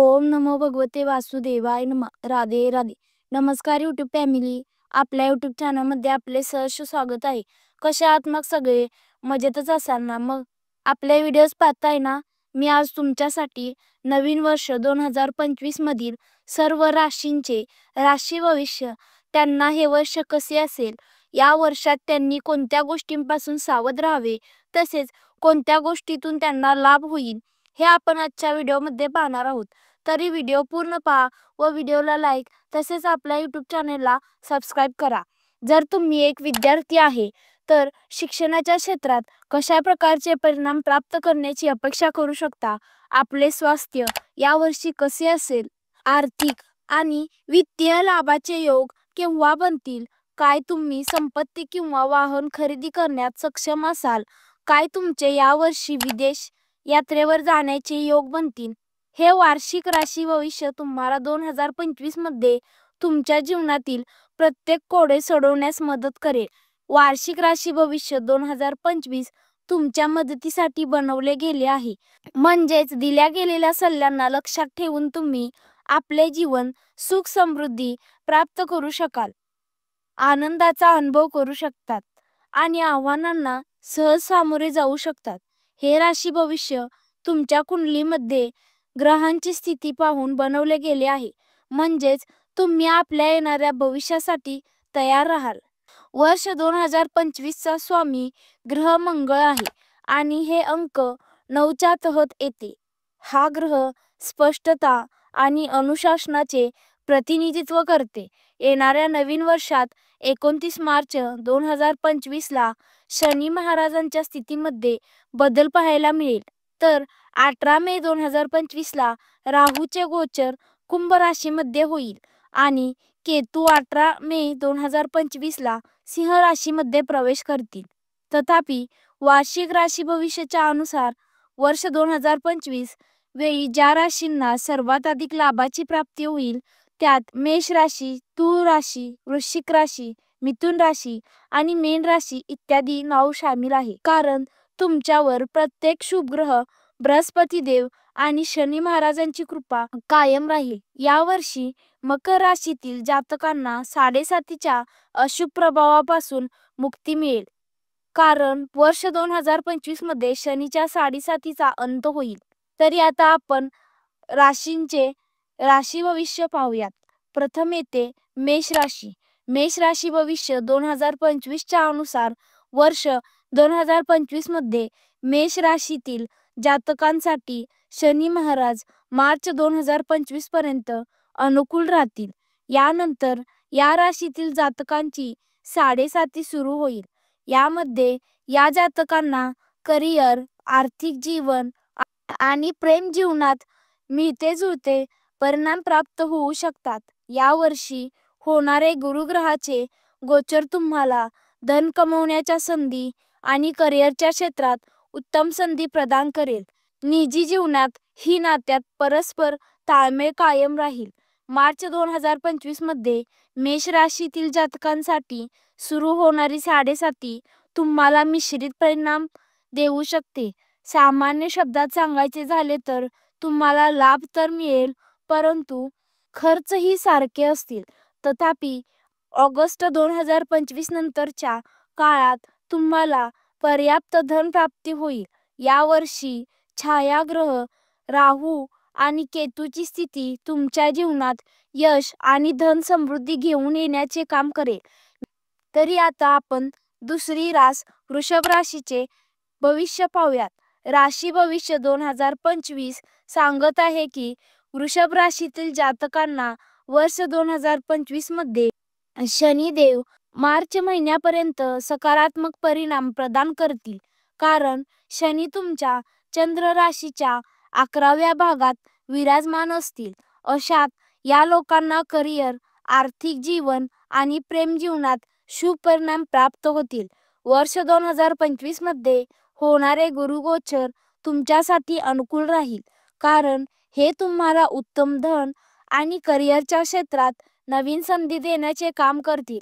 ओम नमो भगवते वासुदेवाय नमः. राधे राधे. नमस्कार यूट्यूब फॅमिली. आपल्या यूट्यूब चॅनलमध्ये आपले सहर्ष स्वागत आहे. कशा आहात मग सगळे? मजेतच असाल ना? मग आपले व्हिडिओज पाहताय ना? मी आज तुमच्यासाठी नवीन वर्ष 2025 मधील सर्व राशींचे राशी भविष्य, त्यांना हे वर्ष कसे असेल, या वर्षात त्यांनी कोणत्या गोष्टींपासून सावध राहावे, तसेच कोणत्या गोष्टीतून त्यांना लाभ होईल, हे आपण आजच्या व्हिडिओमध्ये पाहणार आहोत. तरी व्हिडिओ पूर्ण पहा व व्हिडिओला लाईक तसेच आपल्या यूट्यूब चॅनेलला सबस्क्राईब करा. जर तुम्ही एक विद्यार्थी आहे तर शिक्षणाच्या क्षेत्रात कशा प्रकारचे परिणाम प्राप्त करण्याची अपेक्षा करू शकता, आपले स्वास्थ्य यावर्षी कसे असेल, आर्थिक आणि वित्तीय लाभाचे योग केव्हा बनतील, काय तुम्ही संपत्ती किंवा वाहन खरेदी करण्यात सक्षम असाल, काय तुमचे यावर्षी विदेश यात्रेवर जाण्याचे योग बनतील, हे वार्षिक राशी भविष्य तुम्हाला 2025 मध्ये तुमच्या जीवनातील प्रत्येक कोडे सोडवण्यास मदत करेल. वार्षिक राशी भविष्य 2025 तुमच्या मदतीसाठी बनवले गेले आहे. म्हणजेच दिल्या गेलेल्या सल्ल्यांना लक्षात ठेवून तुम्ही आपले जीवन सुख समृद्धी प्राप्त करू शकाल, आनंदाचा अनुभव करू शकतात आणि आव्हानांना सहज सामोरे जाऊ शकतात. हे राशी भविष्य तुमच्या कुंडलीमध्ये ग्रहांची स्थिती पाहून बनवले गेले आहे. म्हणजेच तुम्ही आपल्या येणाऱ्या भविष्यासाठी तयार राहाल. वर्ष 2025 चा स्वामी ग्रह मंगळ आहे आणि हे अंक 9च्या तहत येते. हा ग्रह स्पष्टता आणि अनुशासनाचे प्रतिनिधित्व करते. येणाऱ्या नवीन वर्षात 29 मार्च 2025 ला शनी महाराजांच्या स्थितीमध्ये बदल पाहायला मिळेल. तर 18 मे 2025 ला राहूचे गोचर कुंभ राशीमध्ये होईल आणि केतू 18 मे 2025 ला सिंह राशीमध्ये प्रवेश करतील. तथापि वार्षिक राशी भविष्याच्या अनुसार वर्ष 2025 वेळी ज्या राशींना सर्वात अधिक लाभाची प्राप्ती होईल त्यात मेष राशी, तुळ राशी, वृश्चिक राशी, मिथुन राशी आणि मीन राशी इत्यादी नाव शामिल आहे. कारण तुमच्यावर प्रत्येक शुभ ग्रह, बृहस्पती देव आणि शनी महाराजांची कृपा कायम राहील. यावर्षी मकर राशीतील जातकांना 7.5च्या अशुभ प्रभावापासून मुक्ती मिळेल. कारण वर्ष 2025 मध्ये शनीच्या 7.5चा अंत होईल. तरी आता आपण राशींचे राशी भविष्य पाहूयात. प्रथम येते मेष राशी. मेष राशी भविष्य 2025 च्या अनुसार वर्ष 2025 मध्ये मेष राशीतील जातकांसाठी शनी महाराज मार्च 2025 पर्यंत अनुकूल राहतील. यानंतर या राशीतील जातकांची 7.5 सुरू होईल. यामध्ये या जातकांना करिअर, आर्थिक जीवन आणि प्रेम जीवनात मिळते जुळते परिणाम प्राप्त होऊ शकतात. यावर्षी होणारे गुरुग्रहाचे गोचर तुम्हाला धन कमवण्याच्या संधी आणि करिअरच्या क्षेत्रात उत्तम संधी प्रदान करेल. निजी जीवनात ही नात्यात परस्पर ताळमेळ कायम राहील. मार्च 2025 मध्ये मेष राशीतील जातकांसाठी सुरू होणारी 7.5 तुम्हाला मिश्रित परिणाम देऊ शकते. सामान्य शब्दात सांगायचे झाले तर तुम्हाला लाभ तर मिळेल, परंतु खर्चही सारखे असतील. तथापि ऑगस्ट 2025 नंतरच्या काळात तुम्हाला पर्याप्त धन प्राप्ती होईल. यावर्षी छायाग्रह राहू आणि केतूची स्थिती तुमच्या जीवनात यश आणि धन समृद्धी घेऊन येण्याचे काम करेल. तरी आता आपण दुसरी रास वृषभ राशीचे भविष्य पाहूयात. राशी भविष्य 2025 सांगत आहे की वृषभ राशीतील जातकांना वर्ष 2025 मध्ये शनिदेव मार्च महिन्यापर्यंत सकारात्मक परिणाम प्रदान करतील. कारण शनी तुमच्या चंद्र राशीच्या 11व्या भागात विराजमान असतील. अशात या लोकांना करिअर, आर्थिक जीवन आणि प्रेम जीवनात शुभ परिणाम प्राप्त होतील. वर्ष 2025 मध्ये होणारे गुरुगोचर तुमच्यासाठी अनुकूल राहील. कारण हे तुम्हाला उत्तम धन आणि करिअरच्या क्षेत्रात नवीन संधी देण्याचे काम करतील.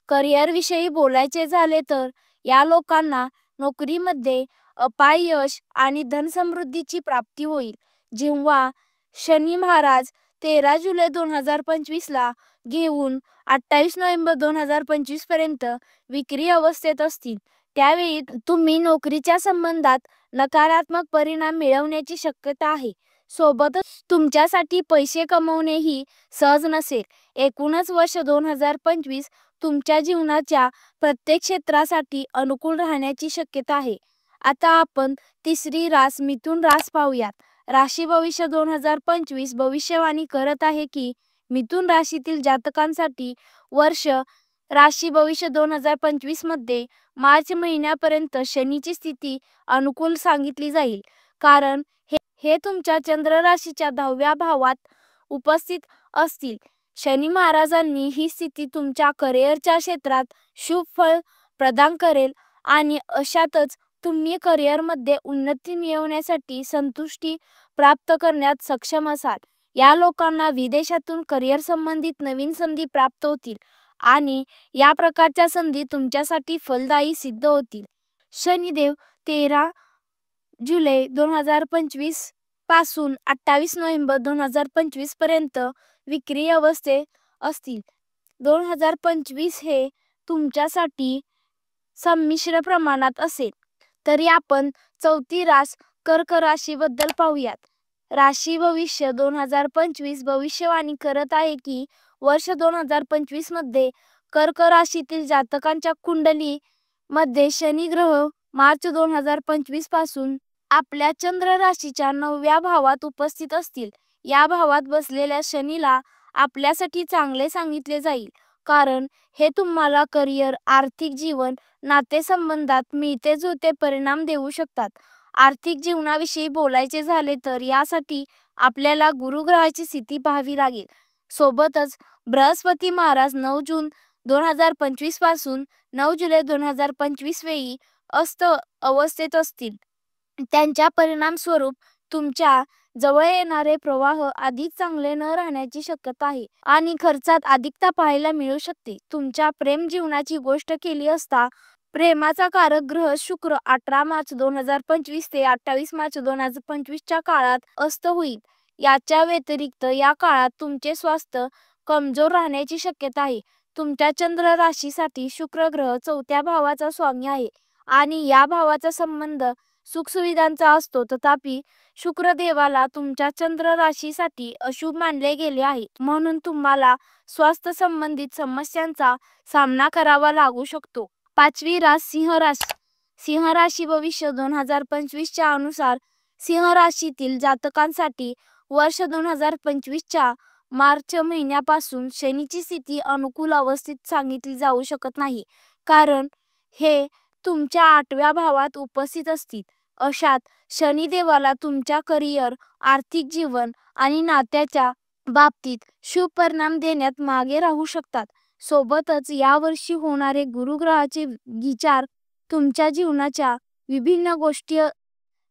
करिअर विषयी बोलायचे झाले तर या लोकांना नोकरीमध्ये अपार यश आणि धनसमृद्धीची प्राप्ती होईल. जेव्हा शनी महाराज 13 जुलै 2025 ला घेऊन 28 नोव्हेंबर 2025 पर्यंत विक्री अवस्थेत असतील. त्यावेळी तुम्ही नोकरीच्या संबंधात नकारात्मक परिणाम मिळवण्याची शक्यता आहे. सोबतच तुमच्यासाठी पैसे कमवणेही सहज नसेल. एकूणच वर्ष 2025 तुमच्या जीवनाच्या प्रत्येक क्षेत्रासाठी अनुकूल राहण्याची शक्यता आहे. आता आपण तिसरी रास मिथुन रास पाहूयात. राशी भविष्य 2025 भविष्यवाणी करत आहे की मिथुन राशीतील जातकांसाठी वर्ष राशी भविष्य 2025 मध्ये मार्च महिन्यापर्यंत शनीची स्थिती अनुकूल सांगितली जाईल. कारण हे तुमच्या चंद्र राशीच्या 10व्या भावात उपस्थित असतील. शनी महाराजांनी ही स्थिती तुमच्या करिअरच्या क्षेत्रात शुभ फळ प्रदान करेल आणि अशातच तुम्ही करिअरमध्ये उन्नती मिळवण्यासाठी संतुष्टी प्राप्त करण्यात सक्षम असाल. या लोकांना विदेशातून करिअर संबंधित नवीन संधी प्राप्त होतील आणि या प्रकारच्या संधी तुमच्यासाठी फलदायी सिद्ध होतील. शनिदेव 13 जुलै 2025 पासून 28 नोव्हेंबर 2025 पर्यंत विक्री अवस्थेत असतील. 2025 हे तुमच्यासाठी संमिश्र प्रमाणात असेल. तरी आपण चौथी रास कर्क राशीबद्दल पाहूयात. राशी भविष्य 2025 भविष्यवाणी करत आहे की वर्ष 2025 मध्ये कर्क राशीतील जातकांच्या कुंडली मध्ये शनी ग्रह मार्च 2025 पासून आपल्या चंद्र राशीच्या 9व्या भावात उपस्थित असतील. या भावात बसलेल्या शनीला आपल्यासाठी चांगले सांगितले जाईल. कारण हे तुम्हाला करिअर, आर्थिक जीवन, नातेसंबंधात मिळते जुळते परिणाम देऊ शकतात. आर्थिक जीवनाविषयी बोलायचे झाले तर यासाठी आपल्याला गुरुग्रहाची स्थिती पाहावी लागेल. सोबतच बृहस्पती महाराज 9 जून 2025 पासून 9 जुलै 2025 वेळी अस्त अवस्थेत असतील. त्यांच्या परिणाम स्वरूप तुमच्या जवळ येणारे प्रवाह अधिक चांगले न राहण्याची शक्यता आहे आणि खर्चात अधिकता पाहायला मिळू शकते. तुमच्या प्रेम जीवनाची गोष्ट केली असता प्रेमाचा कारक ग्रह शुक्र 18 मार्च 2025 ते 28 मार्च 2025 च्या काळात अस्त होईल. याच्या व्यतिरिक्त या काळात तुमचे स्वास्थ्य कमजोर राहण्याची शक्यता आहे. तुमच्या चंद्र राशीसाठी शुक्र ग्रह 4थ्या भावाचा स्वामी आहे आणि या भावाचा संबंध सुखसुविधांचा असतो. तथापि शुक्रदेवाला तुमच्या चंद्र राशीसाठी अशुभ मानले गेले आहे. म्हणून तुम्हाला स्वास्थ्य संबंधित समस्यांचा सामना करावा लागू शकतो. पाचवी रास सिंह राशी. सिंह राशी भविष्य 2025 च्या अनुसार सिंह राशीतील जातकांसाठी वर्ष 2025 च्या मार्च महिन्यापासून शनीची स्थिती अनुकूल अवस्थेत सांगितली जाऊ शकत नाही. कारण हे तुमच्या 8व्या भावात उपस्थित असतील. अशात शनिदेवाला तुमच्या करिअर, आर्थिक जीवन आणि नात्याच्या बाबतीत शुभ परिणाम देण्यात मागे राहू शकतात. सोबतच यावर्षी होणारे गुरुग्रहाचे विचार तुमच्या जीवनाच्या विभिन्न गोष्टी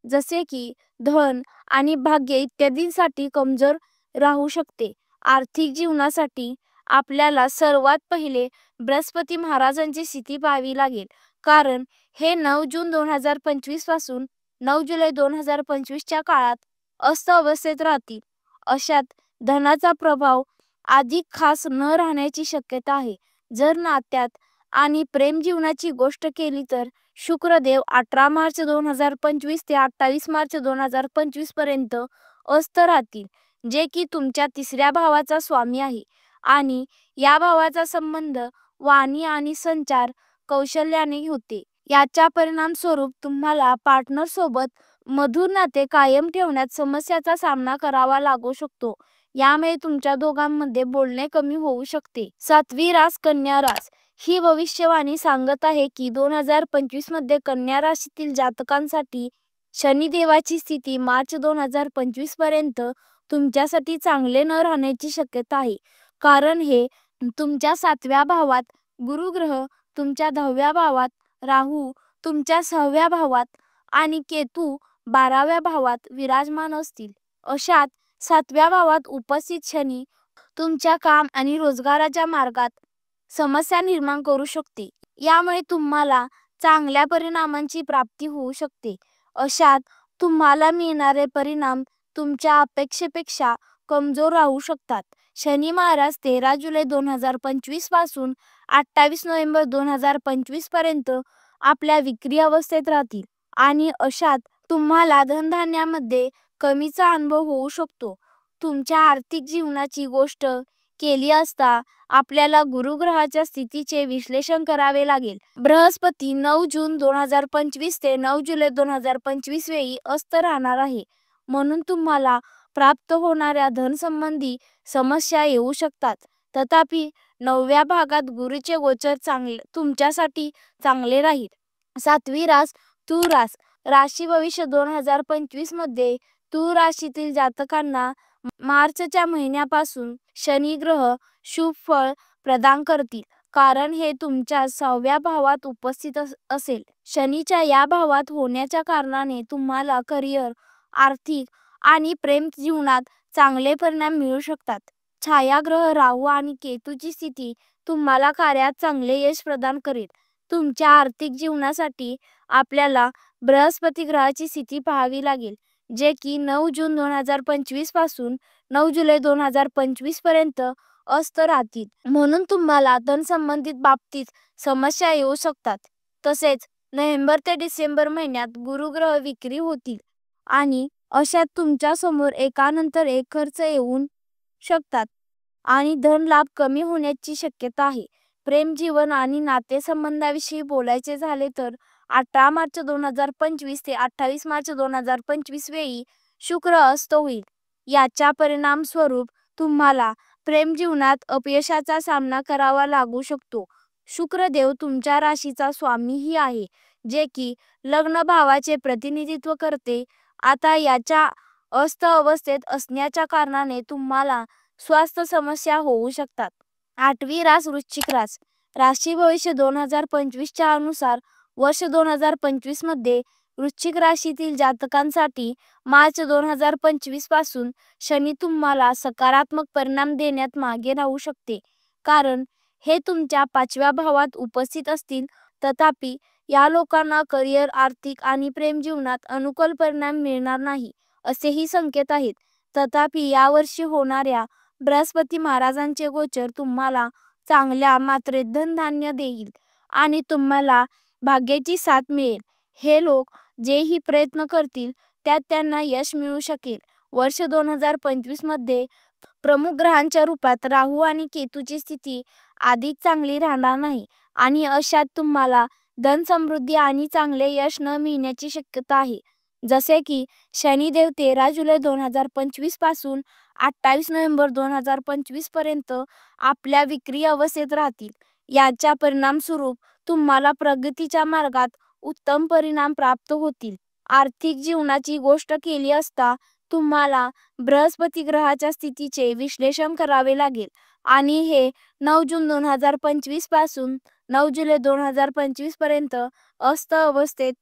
जसे की धन आणि भाग्य इत्यादींसाठी कमजोर राहू शकते. आर्थिक जीवनासाठी आपल्याला सर्वात पहिले बृहस्पती महाराजांची स्थिती पाहावी लागेल. कारण हे 9 जून 2025 पासून 9 जुलै 2025 च्या काळात अस्त अवस्थेत राहतील. अशात धनाचा प्रभाव अधिक खास न राहण्याची शक्यता आहे. जर नात्यात आणि प्रेम जीवनाची गोष्ट केली तर शुक्रदेव 18 मार्च 2025 ते 28 मार्च 2025 पर्यंत अस्त राहतील, जे की तुमच्या 3ऱ्या भावाचा स्वामी आहे आणि या भावाचा संबंध वाणी आणि संचार कौशल्याने होते. याच्या परिणाम स्वरूप तुम्हाला पार्टनर सोबत मधुर नाते कायम ठेवण्यात समस्याचा सामना करावा लागू शकतो. यामुळे तुमच्या दोघांमध्ये बोलणे कमी होऊ शकते. 7वी रास कन्या रास. ही भविष्यवाणी सांगत आहे की 2025 मध्ये कन्या राशीतील जातकांसाठी शनिदेवाची स्थिती मार्च 2025 पर्यंत तुमच्यासाठी चांगले न राहण्याची शक्यता आहे. कारण हे तुमच्या 7व्या भावात गुरुग्रह, तुमच्या 10व्या भावात राहू, तुमच्या 6व्या भावात आणि केतू 12व्या भावात विराजमान असतील. अशात 7व्या भावात उपस्थित शनी तुमच्या काम आणि रोजगाराच्या मार्गात समस्या निर्माण करू शकते. यामुळे तुम्हाला चांगल्या परिणामांची प्राप्ती होऊ शकते. अशात तुम्हाला मिळणारे परिणाम तुमच्या अपेक्षेपेक्षा कमजोर राहू शकतात. शनी महाराज 13 जुलै 2025 पासून 28 नोव्हेंबर 2025 पर्यंत आपल्या विक्री अवस्थेत राहतील आणि अशात तुम्हाला धनधान्यामध्ये कमीचा अनुभव होऊ शकतो. तुमच्या आर्थिक जीवनाची गोष्ट केली असता आपल्याला गुरुग्रहाच्या स्थितीचे विश्लेषण करावे लागेल. बृहस्पती 9 जून 2025 ते 9 जुलै 2025 वेळी अस्त राहणार आहे, म्हणून तुम्हाला प्राप्त होणाऱ्या धनसंबंधी समस्या येऊ शकतात. तथापि 9व्या भागात गुरूचे गोचर तुमच्यासाठी चांगले राहील. 7वी रास तूळ रास. राशी भविष्य 2025 मध्ये तूळ राशीतील जातकांना मार्चच्या महिन्यापासून शनी ग्रह शुभ फळ प्रदान करतील, कारण हे तुमच्या 6व्या भावात उपस्थित असेल. शनीच्या या भावात होण्याच्या कारणाने तुम्हाला करिअर, आर्थिक आणि प्रेम जीवनात चांगले परिणाम मिळू शकतात. छायाग्रह राहू आणि केतूची स्थिती तुम्हाला कार्यात चांगले यश प्रदान करेल. तुमच्या आर्थिक जीवनासाठी आपल्याला बृहस्पती ग्रहाची स्थिती पाहावी लागेल, जे की 9 जून 2025 पासून 9 जुलै 2025 पर्यंत अस्त राहतील, म्हणून तुम्हाला धनसंबंधित बाबतीत समस्या येऊ शकतात. तसेच नोव्हेंबर ते डिसेंबर महिन्यात गुरुग्रह विक्री होतील आणि अशात तुमच्या समोर एकानंतर एक खर्च येऊ शकतात आणि धन लाभ कमी होण्याची शक्यता आहे. प्रेम जीवन आणि नातेसंबंधाविषयी बोलायचे झाले तर 18 मार्च 2025 ते 28 मार्च 2025 वेळी शुक्र अस्त होईल. याच्या परिणाम स्वरूप तुम्हाला प्रेम जीवनात अपयशाचा सामना करावा लागू शकतो. शुक्रदेव तुमच्या राशीचा स्वामीही आहे, जे की लग्न भावाचे प्रतिनिधित्व करते. आता याच्या अस्त अवस्थेत असण्याच्या कारणाने तुम्हाला स्वास्थ्य समस्या होऊ शकतात. 8वी रास वृश्चिक रास. राशी भविष्य 2025 च्या अनुसार वर्ष 2025 मध्ये वृश्चिक राशीतील जातकांसाठी मार्च 2025 पासून शनी तुम्हाला सकारात्मक परिणाम देण्यात मागे राहू शकते, कारण हे तुमच्या 5व्या भावात उपस्थित असतील. तथापि या लोकांना करिअर, आर्थिक आणि प्रेम जीवनात अनुकूल परिणाम मिळणार नाही असेही संकेत आहेत. तथापि यावर्षी होणाऱ्या बृहस्पती महाराजांचे गोचर तुम्हाला चांगल्या मात्रेत धनधान्य देईल आणि तुम्हाला भाग्याची साथ मिळेल. हे लोक जेही प्रयत्न करतील त्यात त्यांना यश मिळू शकेल. वर्ष 2025 मध्ये प्रमुख ग्रहांच्या रूपात राहू आणि केतूची स्थिती अधिक चांगली राहणार नाही आणि अशात तुम्हाला धन समृद्धी आणि चांगले यश न मिळण्याची शक्यता आहे. जसे की शनिदेव 13 जुलै 2025 पासून 28 नोव्हेंबर 2025 पर्यंत आपल्या विक्री अवस्थेत राहतील. याच्या परिणामस्वरूप तुम्हाला प्रगतीच्या मार्गात उत्तम परिणाम प्राप्त होतील. आर्थिक जीवनाची गोष्ट केली असता तुम्हाला बृहस्पती ग्रहाच्या स्थितीचे विश्लेषण करावे लागेल आणि हे 9 जून 2025 पासून 9 जुलै 2025 पर्यंत अस्त अवस्थेत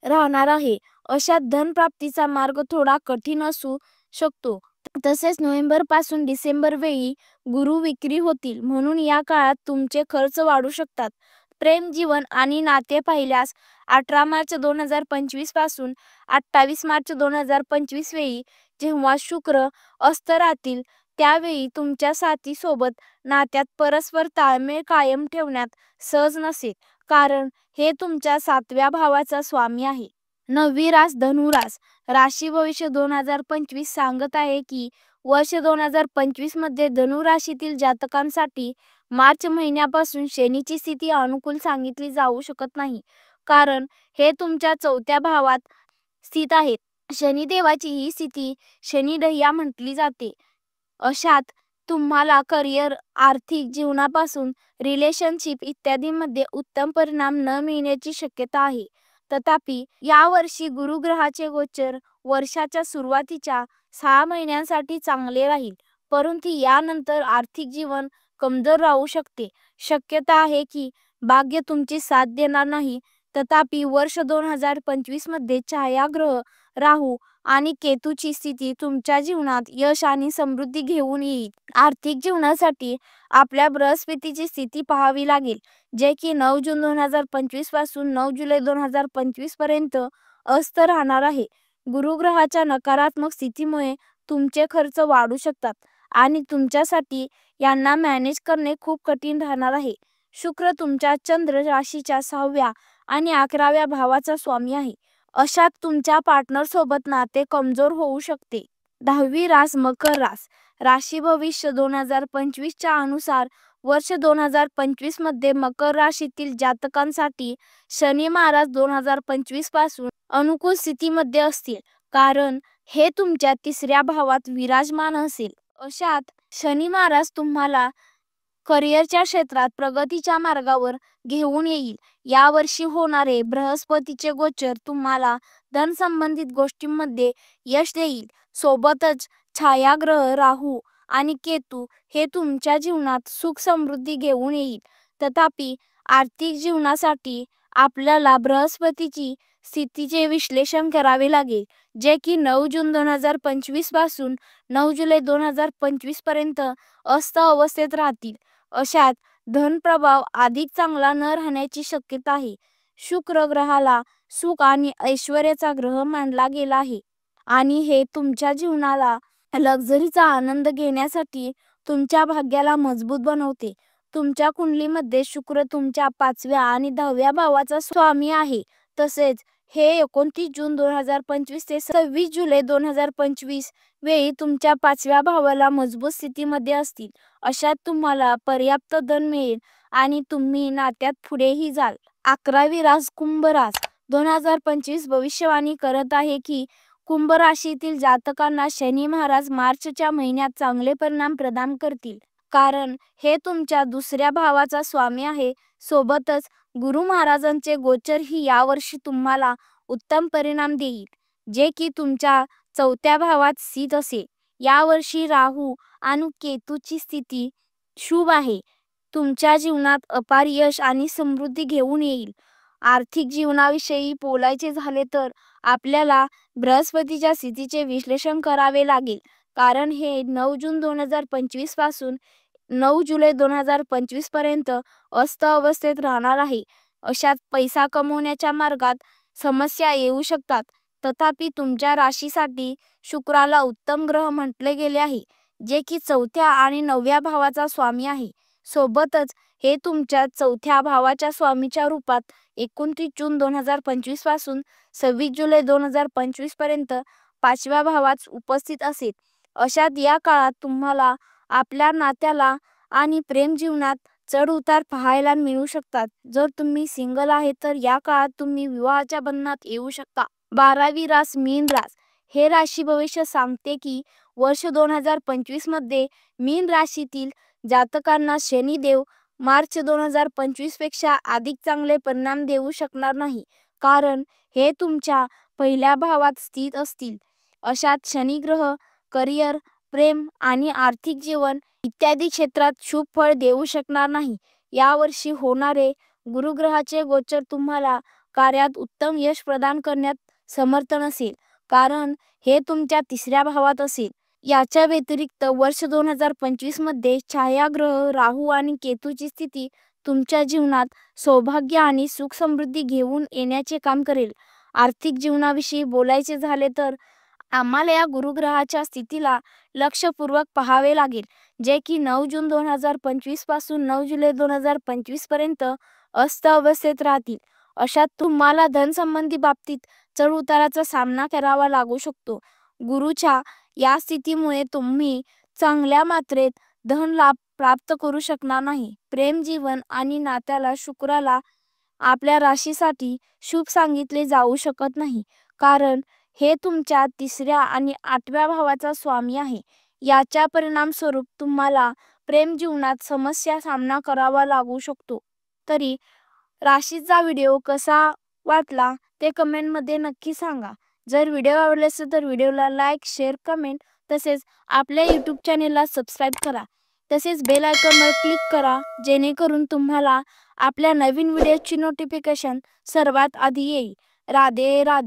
राहणार आहे. अशात धन प्राप्तीचा मार्ग थोडा कठीण असू शकतो. तसेच नोव्हेंबर पासून डिसेंबर वेळी गुरु विक्री होतील, म्हणून या काळात तुमचे खर्च वाढू शकतात. प्रेम जीवन आणि नाते पाहिल्यास 18 मार्च 2025 पासून 28 मार्च 2025 वेळी जेव्हा शुक्र अस्त राहतील त्यावेळी तुमच्या साथीसोबत नात्यात परस्पर ताळमेळ कायम ठेवण्यात सहज नसेल, कारण हे तुमच्या 7व्या भावाचा स्वामी आहे. 9वी रास धनुरास. राशी भविष्य 2025 सांगत आहे की वर्ष 2025 मध्ये धनु राशीतील जातकांसाठी मार्च महिन्यापासून शनीची स्थिती अनुकूल सांगितली जाऊ शकत नाही, कारण हे तुमच्या 4थ्या भावात स्थित आहेत. शनिदेवाची ही स्थिती शनिडह्या म्हटली जाते. अशात तुम्हाला करिअर, आर्थिक जीवनापासून रिलेशनशिप इत्यादींमध्ये उत्तम परिणाम न मिळण्याची शक्यता आहे. तथापि यावर्षी गुरुग्रहाचे गोचर वर्षाच्या सुरुवातीच्या 6 महिन्यांसाठी चांगले राहील, परंतु यानंतर आर्थिक जीवन कमजोर राहू शकते. शक्यता आहे की भाग्य तुमची साथ देणार नाही. तथापि वर्ष 2025 मध्ये छायाग्रह राहू आणि केतूची स्थिती तुमच्या जीवनात यश आणि समृद्धी घेऊन येईल. आर्थिक जीवनासाठी आपल्या बृहस्पतीची स्थिती पाहावी लागेल, जे की 9 जून 2025 पासून 9 जुलै 2025 पर्यंत अस्त राहणार आहे. गुरुग्रहाच्या नकारात्मक स्थितीमुळे तुमचे खर्च वाढू शकतात आणि तुमच्यासाठी यांना मॅनेज करणे खूप कठीण राहणार आहे. शुक्र तुमच्या चंद्र राशीच्या 6व्या आणि 11व्या भावाचा स्वामी आहे. अशात तुमच्या पार्टनर सोबत नाते कमजोर होऊ शकते. 10वी रास मकर रास. राशी भविष्य 2025च्या अनुसार वर्ष 2025 मध्ये मकर राशीतील जातकांसाठी शनी महाराज 2025 पासून अनुकूल स्थितीमध्ये असतील, कारण हे तुमच्या 3ऱ्या भावात विराजमान असेल. अशात शनी महाराज तुम्हाला करिअरच्या क्षेत्रात प्रगतीच्या मार्गावर घेऊन येईल. यावर्षी होणारे बृहस्पतीचे गोचर तुम्हाला धन संबंधित गोष्टींमध्ये यश देईल. सोबतच छायाग्रह राहू आणि केतू हे तुमच्या जीवनात सुख समृद्धी घेऊन येईल. तथापि आर्थिक जीवनासाठी आपल्याला बृहस्पतीची स्थितीचे विश्लेषण करावे लागेल, जे की 9 जून 2025 पासून 9 जुलै 2025 पर्यंत अस्त अवस्थेत राहतील. अशात धन प्रभाव अधिक चांगला न राहण्याची शक्यता आहे. शुक्र ग्रहाला सुख आणि ऐश्वर्याचा ग्रह मानला गेला आहे आणि हे तुमच्या जीवनाला लक्झरीचा आनंद घेण्यासाठी तुमच्या भाग्याला मजबूत बनवते. तुमच्या कुंडलीमध्ये शुक्र तुमच्या 5व्या आणि 10व्या भावाचा स्वामी आहे. तसेच हे 29 जून 2025 ते 26 जुलै 2025 वेळी तुमच्या 5व्या भावाला मजबूत स्थितीमध्ये असतील. अशात तुम्हाला पर्याप्त धन मिळेल आणि तुम्ही नात्यात पुढेही जाल. 11वी रास कुंभ रास. 2025 भविष्यवाणी करत आहे की कुंभ राशीतील जातकांना शनी महाराज मार्चच्या महिन्यात चांगले परिणाम प्रदान करतील, कारण हे तुमच्या 2ऱ्या भावाचा स्वामी आहे. सोबतच गुरु महाराजांचे गोचर ही यावर्षी तुम्हाला उत्तम परिणाम देईल, जे की तुमच्या 4थ्या भावात स्थित असेल. यावर्षी राहू आणि केतूची स्थिती शुभ आहे. तुमच्या जीवनात अपार यश आणि समृद्धी घेऊन येईल. आर्थिक जीवनाविषयी बोलायचे झाले तर आपल्याला बृहस्पतीच्या स्थितीचे विश्लेषण करावे लागेल, कारण हे 9 जून 2025 पासून 9 जुलै 2025 पर्यंत अस्त अवस्थेत राहणार आहे. अशात पैसा कमवण्याच्या मार्गात समस्या येऊ शकतात. तथापि तुमच्या राशीसाठी शुक्राला उत्तम ग्रह म्हटले गेले आहे, जे की 4थ्या आणि 9व्या भावाचा स्वामी आहे. सोबतच हे तुमच्या 4थ्या भावाच्या स्वामीच्या रूपात 29 जून 2025 पासून 26 जुलै 2025 पर्यंत 5व्या भावात उपस्थित असेल. अशात या काळात तुम्हाला आपल्या नात्याला आणि प्रेम जीवनात चढ उतार पाहायला मिळू शकतात. जर तुम्ही सिंगल आहे तर या काळात तुम्ही विवाहाच्या बंधनात येऊ शकता. 12वी रास मीन रास. हे राशी भविष्य सांगते की वर्ष 2025 मध्ये मीन राशीतील जातकांना शनिदेव मार्च 2025 पेक्षा अधिक चांगले परिणाम देऊ शकणार नाही, कारण हे तुमच्या 1ल्या भावात स्थित असतील. अशात शनी ग्रह करिअर, प्रेम आणि आर्थिक जीवन इत्यादी क्षेत्रात शुभ फळ देऊ शकणार नाही. यावर्षी होणारे गुरुग्रहाचे गोचर तुम्हाला कार्यात उत्तम यश प्रदान करण्यात समर्थ नसेल, कारण हे तुमच्या 3ऱ्या भावात असेल. याच्या व्यतिरिक्त वर्ष 2025 मध्ये छायाग्रह राहू आणि केतूची स्थिती तुमच्या जीवनात सौभाग्य आणि सुख समृद्धी घेऊन येण्याचे काम करेल. आर्थिक जीवनाविषयी बोलायचे झाले तर आम्हाला या गुरुग्रहाच्या स्थितीला लक्षपूर्वक पाहावे लागेल, जे की 9 जून 2025 पासून 9 जुलै 2025 पर्यंत अस्त अवस्थेत राहतील. अशात तुम्हाला धन संबंधी बाबतीत चढ उताराचा सामना करावा लागू शकतो. गुरुच्या या स्थितीमुळे तुम्ही चांगल्या मात्रेत धन लाभ प्राप्त करू शकणार नाही. प्रेम जीवन आणि नात्याला शुक्राला आपल्या राशीसाठी शुभ सांगितले जाऊ शकत नाही, कारण हे तुमच्या 3ऱ्या आणि 8व्या भावाचा स्वामी आहे. याच्या परिणामस्वरूप तुम्हाला प्रेम जीवनात समस्या सामना करावा लागू शकतो. तरी राशीचा व्हिडिओ कसा वाटला ते कमेंटमध्ये नक्की सांगा. जर व्हिडिओ आवडला असेल तर व्हिडिओला लाईक, शेअर, कमेंट तसेच आपल्या यूट्यूब चॅनेलला सबस्क्राईब करा. तसेच बेल आयकॉनवर क्लिक करा, जेणेकरून तुम्हाला आपल्या नवीन व्हिडिओची नोटिफिकेशन सर्वात आधी येईल. राधे राधे.